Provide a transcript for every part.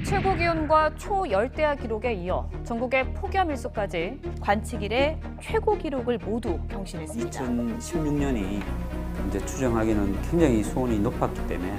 최고 기온과 초열대야 기록에 이어 전국의 폭염 일수까지 관측 이래 최고 기록을 모두 경신했습니다. 2016년이 이제 추정하기는 굉장히 수온이 높았기 때문에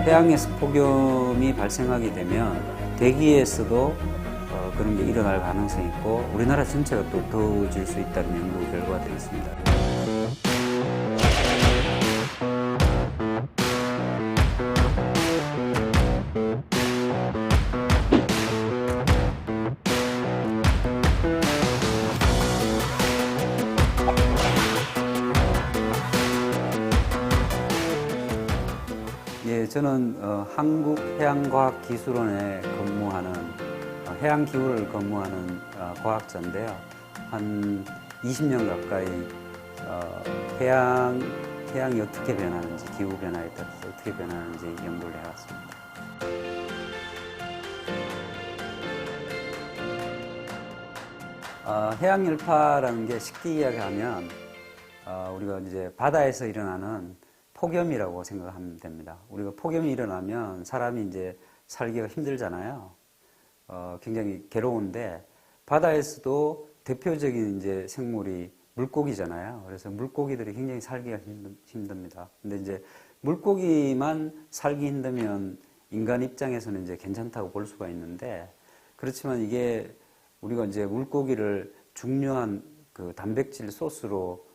해양에서 폭염이 발생하게 되면 대기에서도 그런 게 일어날 가능성이 있고 우리나라 전체가 또 더워질 수 있다는 연구 결과들이 있습니다. 예, 저는 한국해양과학기술원에 근무하는 해양기후를 근무하는 과학자인데요. 한 20년 가까이 해양이 어떻게 변하는지, 기후 변화에 따라서 어떻게 변하는지 연구를 해왔습니다. 해양열파라는 게 쉽게 이야기하면 우리가 이제 바다에서 일어나는 폭염이라고 생각하면 됩니다. 우리가 폭염이 일어나면 사람이 이제 살기가 힘들잖아요. 굉장히 괴로운데 바다에서도 대표적인 이제 생물이 물고기잖아요. 그래서 물고기들이 굉장히 살기가 힘듭니다. 근데 이제 물고기만 살기 힘들면 인간 입장에서는 이제 괜찮다고 볼 수가 있는데 그렇지만 이게 우리가 이제 물고기를 중요한 그 단백질 소스로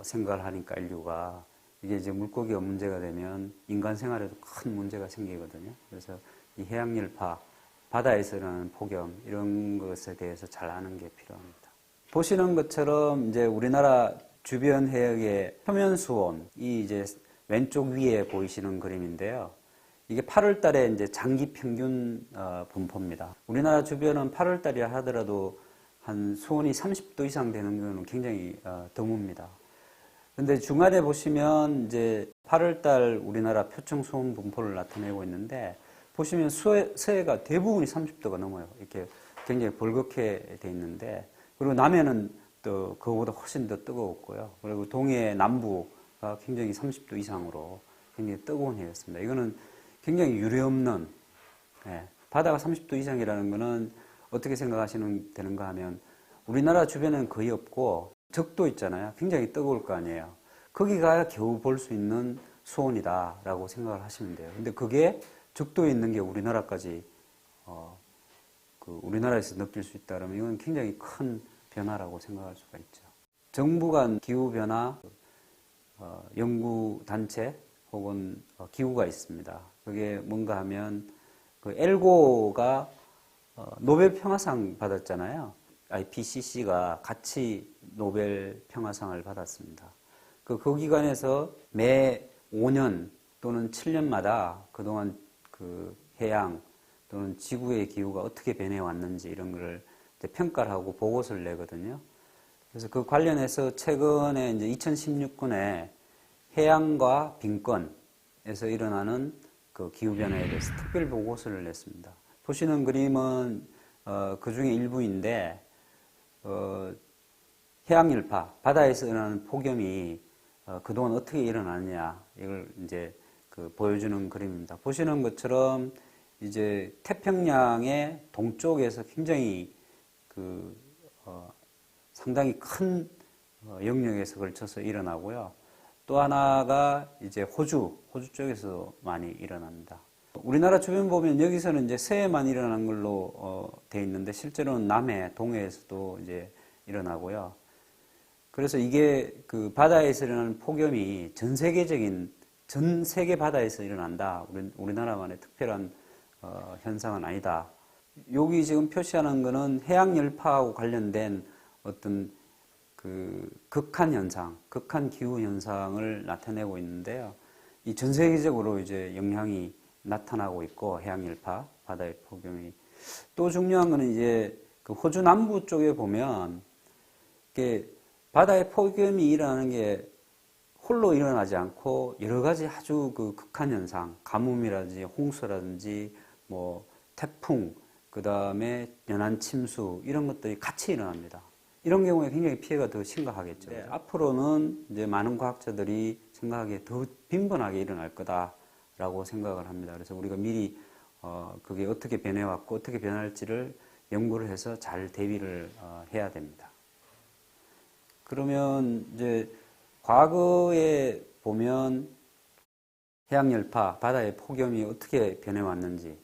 생각을 하니까 인류가 이게 이제 물고기가 문제가 되면 인간 생활에도 큰 문제가 생기거든요. 그래서 이 해양열파, 바다에서 일어나는 폭염, 이런 것에 대해서 잘 아는 게 필요합니다. 보시는 것처럼 이제 우리나라 주변 해역의 표면 수온이 이제 왼쪽 위에 보이시는 그림인데요. 이게 8월 달에 이제 장기 평균 분포입니다. 우리나라 주변은 8월 달이라 하더라도 한 수온이 30도 이상 되는 경우는 굉장히 드뭅니다. 근데 중간에 보시면 이제 8월달 우리나라 표층 수온 분포를 나타내고 있는데 보시면 서해가 대부분이 30도가 넘어요. 이렇게 굉장히 벌겋게 돼 있는데 그리고 남해는 또 그거보다 훨씬 더 뜨거웠고요. 그리고 동해 남부가 굉장히 30도 이상으로 굉장히 뜨거운 해였습니다. 이거는 굉장히 유례없는 바다가 30도 이상이라는 거는 어떻게 생각하시면 되는가 하면 우리나라 주변에는 거의 없고 적도 있잖아요. 굉장히 뜨거울 거 아니에요. 거기 가야 겨우 볼 수 있는 수온이다라고 생각을 하시면 돼요. 근데 그게 적도에 있는 게 우리나라까지 우리나라에서 느낄 수 있다 그러면 이건 굉장히 큰 변화라고 생각할 수가 있죠. 정부 간 기후 변화 연구 단체 혹은 기구가 있습니다. 그게 뭔가 하면 그 엘고가 노벨 평화상 받았잖아요. IPCC가 같이 노벨 평화상을 받았습니다. 그 기관에서 매 5년 또는 7년마다 그동안 그 해양 또는 지구의 기후가 어떻게 변해왔는지 이런 거를 평가를 하고 보고서를 내거든요. 그래서 그 관련해서 최근에 이제 2016년에 해양과 빈권에서 일어나는 그 기후 변화에 대해서 특별 보고서를 냈습니다. 보시는 그림은 그 중에 일부인데 해양열파, 바다에서 일어나는 폭염이 그동안 어떻게 일어났냐, 이걸 이제 보여주는 그림입니다. 보시는 것처럼 이제 태평양의 동쪽에서 굉장히 상당히 큰 영역에서 걸쳐서 일어나고요. 또 하나가 이제 호주 쪽에서 많이 일어납니다. 우리나라 주변 보면 여기서는 이제 서해만 일어난 걸로 돼 있는데 실제로는 남해, 동해에서도 이제 일어나고요. 그래서 이게 그 바다에서 일어나는 폭염이 전 세계 바다에서 일어난다. 우리나라만의 특별한 현상은 아니다. 여기 지금 표시하는 거는 해양 열파하고 관련된 어떤 그 극한 현상, 극한 기후 현상을 나타내고 있는데요. 이 전 세계적으로 이제 영향이 나타나고 있고 해양 열파, 바다의 폭염이 또 중요한 거는 이제 그 호주 남부 쪽에 보면 이게 바다의 폭염이 일어나는 게 홀로 일어나지 않고 여러 가지 아주 그 극한 현상, 가뭄이라든지 홍수라든지 뭐 태풍, 그 다음에 연안 침수 이런 것들이 같이 일어납니다. 이런 경우에 굉장히 피해가 더 심각하겠죠. 네, 앞으로는 이제 많은 과학자들이 생각하기에 더 빈번하게 일어날 거다라고 생각을 합니다. 그래서 우리가 미리 그게 어떻게 변해왔고 어떻게 변할지를 연구를 해서 잘 대비를 해야 됩니다. 그러면 이제 과거에 보면 해양열파, 바다의 폭염이 어떻게 변해왔는지를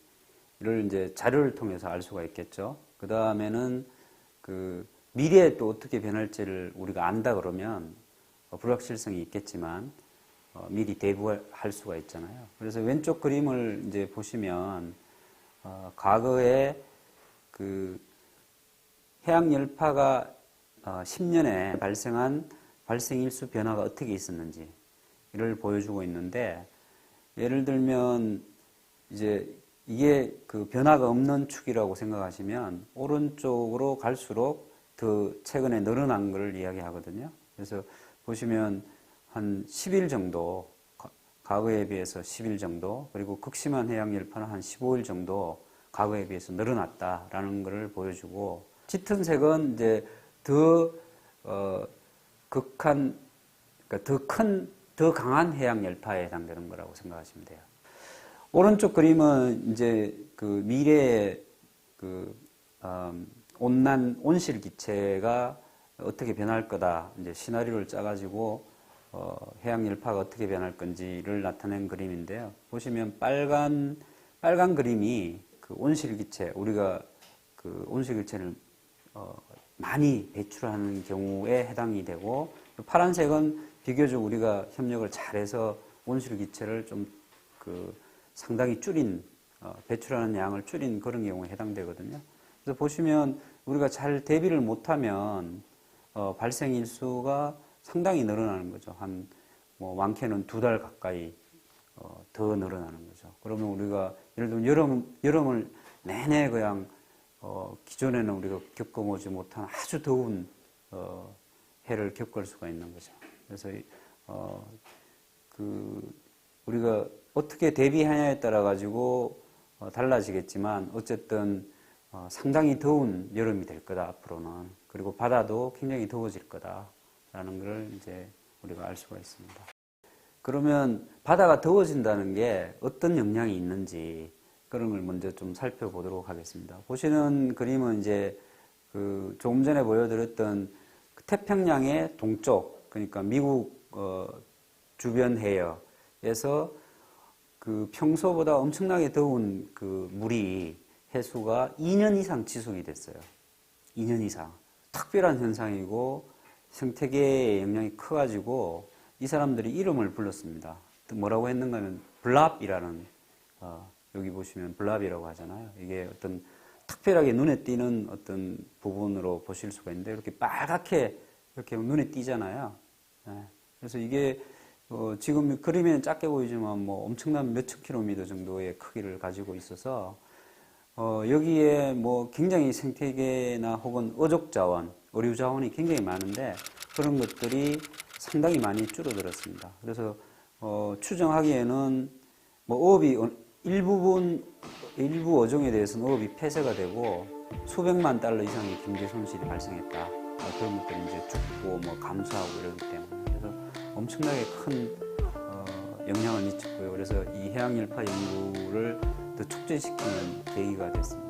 이제 자료를 통해서 알 수가 있겠죠. 그 다음에는 그 미래에 또 어떻게 변할지를 우리가 안다 그러면 불확실성이 있겠지만 미리 대비할 수가 있잖아요. 그래서 왼쪽 그림을 이제 보시면 과거에 그 해양열파가 10년에 발생한 발생일수 변화가 어떻게 있었는지를 보여주고 있는데, 예를 들면 이제 이게 그 변화가 없는 축이라고 생각하시면 오른쪽으로 갈수록 더 최근에 늘어난 걸 이야기하거든요. 그래서 보시면 한 10일 정도, 과거에 비해서 10일 정도, 그리고 극심한 해양열파는 한 15일 정도 과거에 비해서 늘어났다라는 것을 보여주고, 짙은 색은 이제 더 극한, 그러니까 더 강한 해양열파에 해당되는 거라고 생각하시면 돼요. 오른쪽 그림은 이제 그 미래의 그 온실 기체가 어떻게 변할 거다, 이제 시나리오를 짜가지고 해양열파가 어떻게 변할 건지를 나타낸 그림인데요. 보시면 빨간 그림이 그 온실 기체, 우리가 그 온실 기체를 많이 배출하는 경우에 해당이 되고, 파란색은 비교적 우리가 협력을 잘해서 온실 기체를 좀 그 상당히 줄인, 배출하는 양을 줄인 그런 경우에 해당되거든요. 그래서 보시면 우리가 잘 대비를 못하면 발생 일수가 상당히 늘어나는 거죠. 한 뭐 많게는 2달 가까이 더 늘어나는 거죠. 그러면 우리가 예를 들면 여름을 내내 그냥 기존에는 우리가 겪어보지 못한 아주 더운 해를 겪을 수가 있는 거죠. 그래서 우리가 어떻게 대비하냐에 따라 가지고 달라지겠지만, 어쨌든 상당히 더운 여름이 될 거다 앞으로는. 그리고 바다도 굉장히 더워질 거다라는 걸 이제 우리가 알 수가 있습니다. 그러면 바다가 더워진다는 게 어떤 영향이 있는지 그런 걸 먼저 좀 살펴보도록 하겠습니다. 보시는 그림은 이제 그 조금 전에 보여드렸던 태평양의 동쪽, 그러니까 미국 주변 해역에서 그 평소보다 엄청나게 더운 그 물이 해수가 2년 이상 지속이 됐어요. 2년 이상. 특별한 현상이고 생태계의 영향이 커가지고 이 사람들이 이름을 불렀습니다. 뭐라고 했는가 하면 블랍이라는, 여기 보시면 블랍이라고 하잖아요. 이게 어떤 특별하게 눈에 띄는 어떤 부분으로 보실 수가 있는데, 이렇게 빨갛게 이렇게 눈에 띄잖아요. 그래서 이게 지금 그림에는 작게 보이지만 뭐 엄청난 몇천 킬로미터 정도의 크기를 가지고 있어서 여기에 뭐 굉장히 생태계나 혹은 어족 자원, 어류 자원이 굉장히 많은데 그런 것들이 상당히 많이 줄어들었습니다. 그래서 추정하기에는 뭐 어업이 일부 어종에 대해서는 어업이 폐쇄가 되고 수백만 달러 이상의 경제 손실이 발생했다. 그런 것들이 이제 죽고 뭐 감소하고 이러기 때문에, 그래서 엄청나게 큰 영향을 미쳤고요. 그래서 이 해양열파 연구를 더 촉진시키는 계기가 됐습니다.